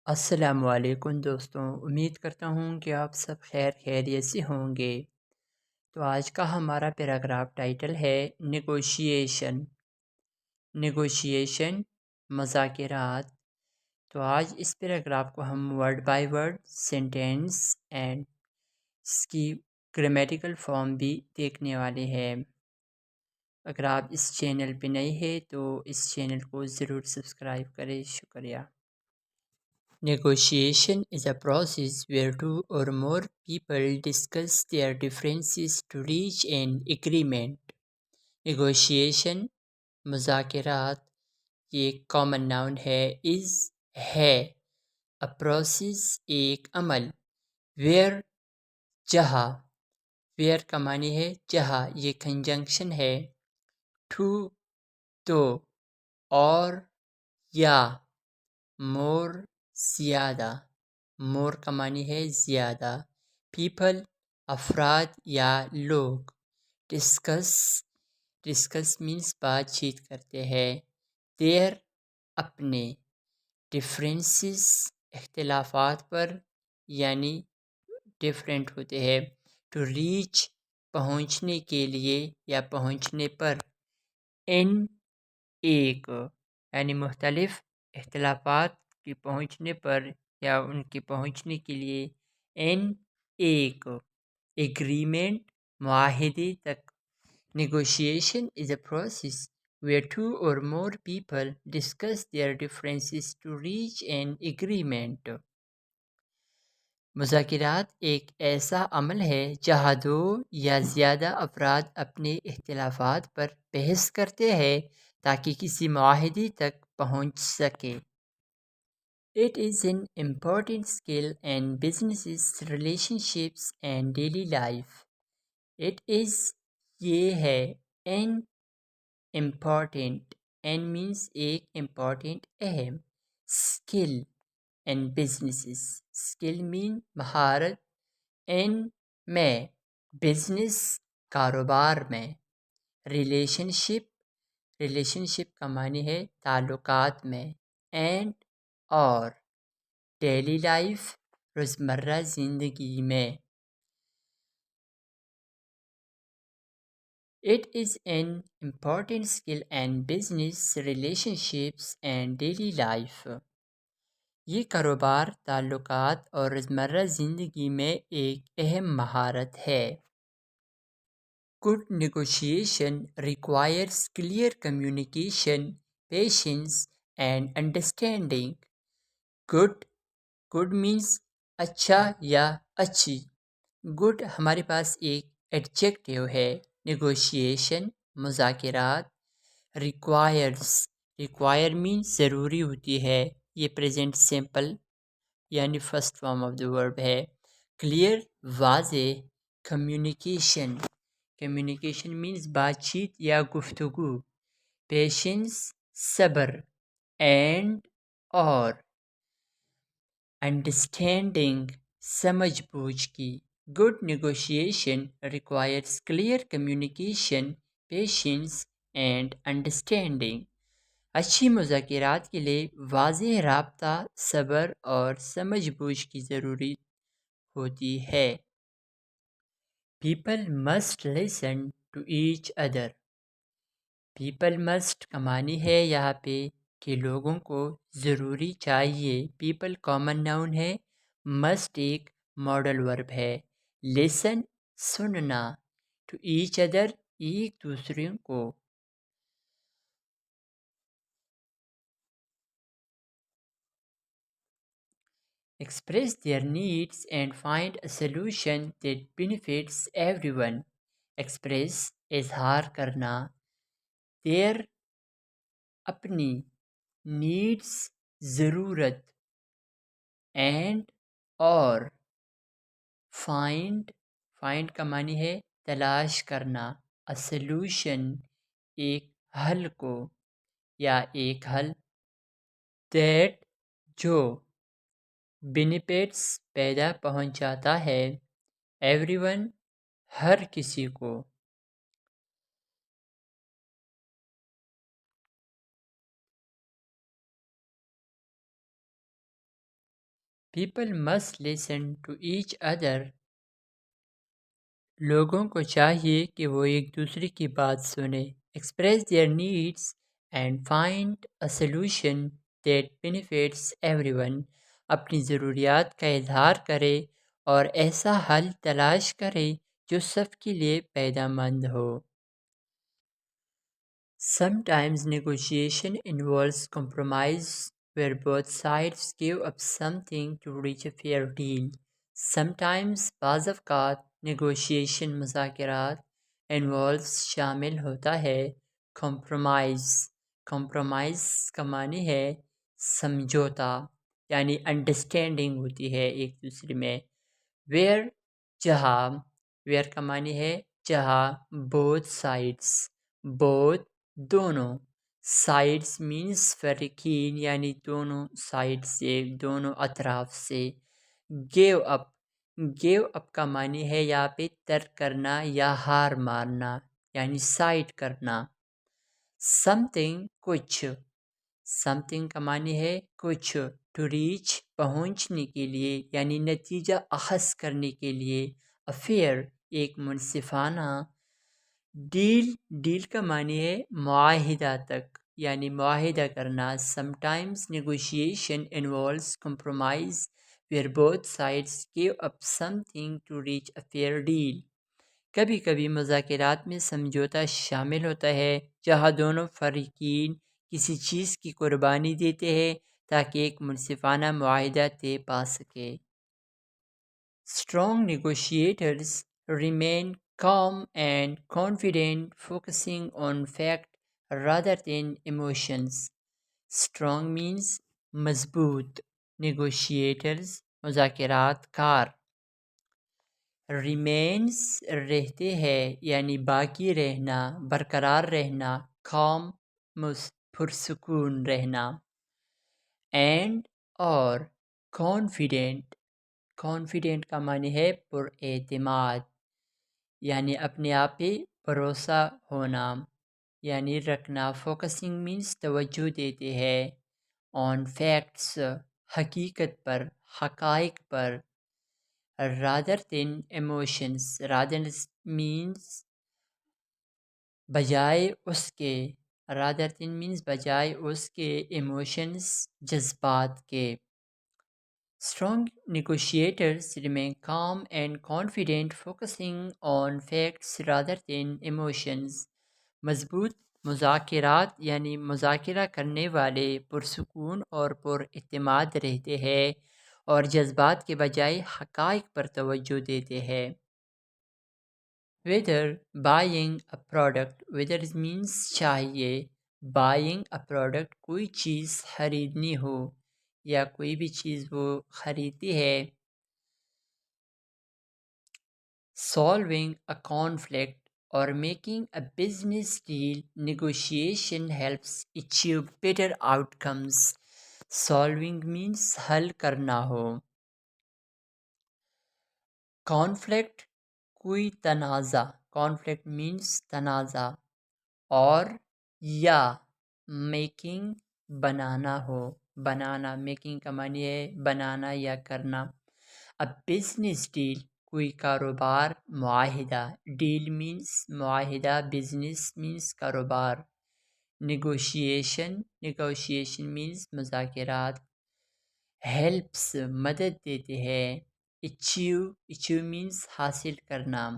السلام علیکم دوستوں، امید کرتا ہوں کہ آپ سب خیریت سے ہوں گے۔ تو آج کا ہمارا پیراگراف ٹائٹل ہے نیگوشیشن۔ نیگوشیشن مذاکرات۔ تو آج اس پیراگراف کو ہم word by word, sentence and اس کی گرامیٹیکل فارم بھی دیکھنے والے ہیں۔ اگر آپ اس چینل پہ نئے ہیں تو اس چینل کو ضرور سبسکرائب کریں۔ شکریہ۔ Negotiation is a process where two or more people discuss their differences to reach an agreement. Negotiation مذاکرات یہ ایک کامن ناؤن ہے، ہے a process ایک عمل، where جہاں، where کا معنی ہے جہاں، یہ کنجنکشن ہے، to تو، اور یا مور زیادہ، مور کا معنی ہے زیادہ، پیپل افراد یا لوگ، ڈسکس مینس بات چیت کرتے ہیں، دیر اپنے، ڈفرینسز اختلافات پر یعنی ڈفرینٹ ہوتے ہیں، ٹو ریچ پہنچنے کے لیے یا پہنچنے پر، ان ایک یعنی مختلف اختلافات کی پہنچنے پر یا ان کے پہنچنے کے لیے، ان ایک ایگریمنٹ معاہدے تک۔ Negotiation is a process where two or more people discuss their differences to reach an agreement. مذاکرات ایک ایسا عمل ہے جہاں دو یا زیادہ افراد اپنے اختلافات پر بحث کرتے ہیں تاکہ کسی معاہدے تک پہنچ سکے۔ It is an important skill in businesses, relationships and daily life. It is یہ ہے an important, n means ایک important اہم، skill in businesses, skill mean مہارت، in میں business کاروبار میں، relationship کا معنی ہے تعلقات میں، and اور ڈیلی لائف روزمرہ زندگی میں۔ It is an important skill in business, relationships and daily life. یہ کاروبار، تعلقات اور روزمرہ زندگی میں ایک اہم مہارت ہے۔ Good negotiation requires clear communication, patience and understanding. Good means اچھا یا اچھی۔ گڈ ہمارے پاس ایک ایڈجیکٹیو ہے، نیگوشیشن مذاکرات، ریکوائر مینس ضروری ہوتی ہے، یہ پریزنٹ سمپل یعنی فرسٹ فارم آف دا ورب ہے، کلیئر واضح، کمیونیکیشن مینس بات چیت یا گفتگو، پیشنس صبر، اینڈ اور انڈرسٹینڈنگ سمجھ بوجھ کی۔ Good negotiation requires clear communication, patience and understanding. اچھی مذاکرات کے لیے واضح رابطہ، صبر اور سمجھ بوجھ کی ضروری ہوتی ہے۔ People must listen to each other. People must کا معنی ہے یہاں پہ کہ لوگوں کو ضروری چاہیے، پیپل کامن ناؤن ہے، must ایک ماڈل ورب ہے، listen سننا، to each other ایک دوسرے کو، express their needs and find a solution that benefits everyone. Express اظہار کرنا، their اپنی، needs ضرورت، and اور find کا معنی ہے تلاش کرنا، a solution ایک حل کو یا ایک حل، that جو benefits پیدا پہنچاتا ہے، everyone ہر کسی کو۔ People must listen to each other. لوگوں کو چاہیے کہ وہ ایک دوسرے کی بات سنیں. Express their needs and find a solution that benefits everyone. اپنی ضروریات کا اظہار کرے اور ایسا حل تلاش کرے جو سب کے لیے فائدہ مند ہو. Sometimes negotiation involves compromise where both sides give up something to reach a fair deal. Sometimes بعض اوقات negotiation مذاکرات involves شامل ہوتا ہے compromise. compromise کا معنی ہے سمجھوتا یعنی understanding ہوتی ہے ایک دوسرے میں. where جہاں where کا معنی ہے جہاں both sides both دونوں sides means فریقین یعنی دونوں سائڈ سے دونوں اطراف سے. give up give up کا معنی ہے یہاں پہ ترک کرنا یا ہار مارنا یعنی سائڈ کرنا. something کچھ something کا معنی ہے کچھ. to reach پہنچنے کے لیے یعنی نتیجہ اخذ کرنے کے لیے. affair ایک منصفانہ. ڈیل کا معنی ہے معاہدہ تک یعنی معاہدہ کرنا. sometimes negotiation involves compromise where both sides give up something to reach a fair deal. کبھی کبھی مذاکرات میں سمجھوتا شامل ہوتا ہے جہاں دونوں فریقین کسی چیز کی قربانی دیتے ہیں تاکہ ایک منصفانہ معاہدہ طے پا سکے. Strong negotiators remain calm and confident, focusing on fact rather than emotions. Strong means مضبوط. Negotiators مذاکرات کار. Remains رہتے ہیں یعنی باقی رہنا برقرار رہنا. calm پرسکون رہنا. and اور confident confident کا معنی ہے پر اعتماد یعنی اپنے آپ پہ بھروسہ ہونا یعنی رکھنا. focusing means توجہ دیتے ہیں. on facts حقیقت پر حقائق پر. rather than emotions rather means بجائے اس کے rather than means بجائے اس کے emotions جذبات کے. Strong negotiators remain calm and confident, focusing on facts rather than emotions. مضبوط مذاکرات یعنی مذاکرہ کرنے والے پرسکون اور پر اعتماد رہتے ہیں اور جذبات کے بجائے حقائق پر توجہ دیتے ہیں. Whether buying a product whether means چاہیے. buying a product کوئی چیز خریدنی ہو یا کوئی بھی چیز وہ خریدتی ہے. solving a conflict or making a business deal, negotiation helps achieve better outcomes. solving means حل کرنا ہو. conflict کوئی تنازع conflict means تنازع اور یا making بنانا ہو بنانا making کا معنی ہے بنانا یا کرنا. a business deal کوئی کاروبار معاہدہ. deal means معاہدہ business means کاروبار. negotiation means مذاکرات. helps مدد دیتے ہیں. achieve means حاصل کرنا.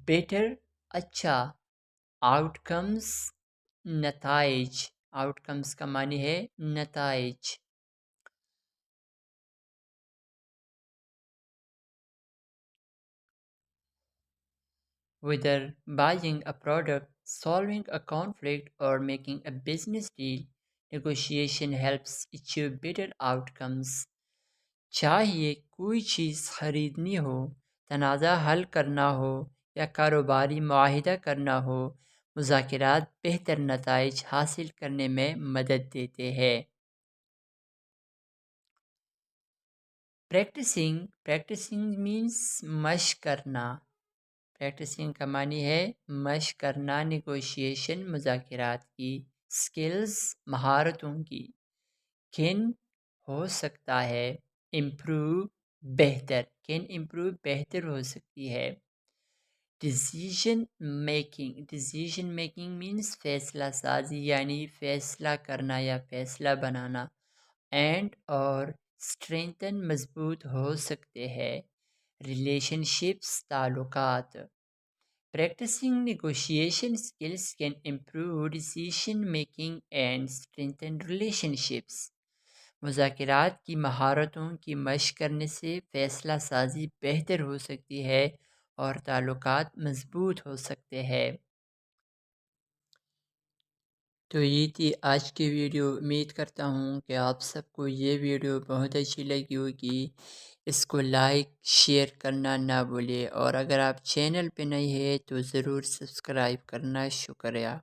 better اچھا. outcomes نتائج outcomes کا معنی ہے نتائج. whether buying a product, solving a conflict or making a business deal, negotiation helps achieve better outcomes. چاہیے کوئی چیز خریدنی ہو تنازع حل کرنا ہو یا کاروباری معاہدہ کرنا ہو مذاکرات بہتر نتائج حاصل کرنے میں مدد دیتے ہیں. practicing means مشق کرنا. practicing کا معنی ہے مشق کرنا. نیگوشیشن مذاکرات کی. skills مہارتوں کی. can ہو سکتا ہے. امپروو بہتر، کین امپروو بہتر ہو سکتی ہے۔ ڈیسیژن میکنگ مینس فیصلہ سازی یعنی فیصلہ کرنا یا فیصلہ بنانا، اینڈ اور اسٹرینتھن مضبوط ہو سکتے ہیں۔ ریلیشن شپس تعلقات، practicing negotiation skills can improve decision making and strengthen relationships. مذاکرات کی مہارتوں کی مشق کرنے سے فیصلہ سازی بہتر ہو سکتی ہے اور تعلقات مضبوط ہو سکتے ہیں۔ تو یہ تھی آج کی ویڈیو۔ امید کرتا ہوں کہ آپ سب کو یہ ویڈیو بہت اچھی لگی ہوگی۔ اس کو لائک شیئر کرنا نہ بھولے، اور اگر آپ چینل پہ نئے ہیں تو ضرور سبسکرائب کرنا۔ شکریہ۔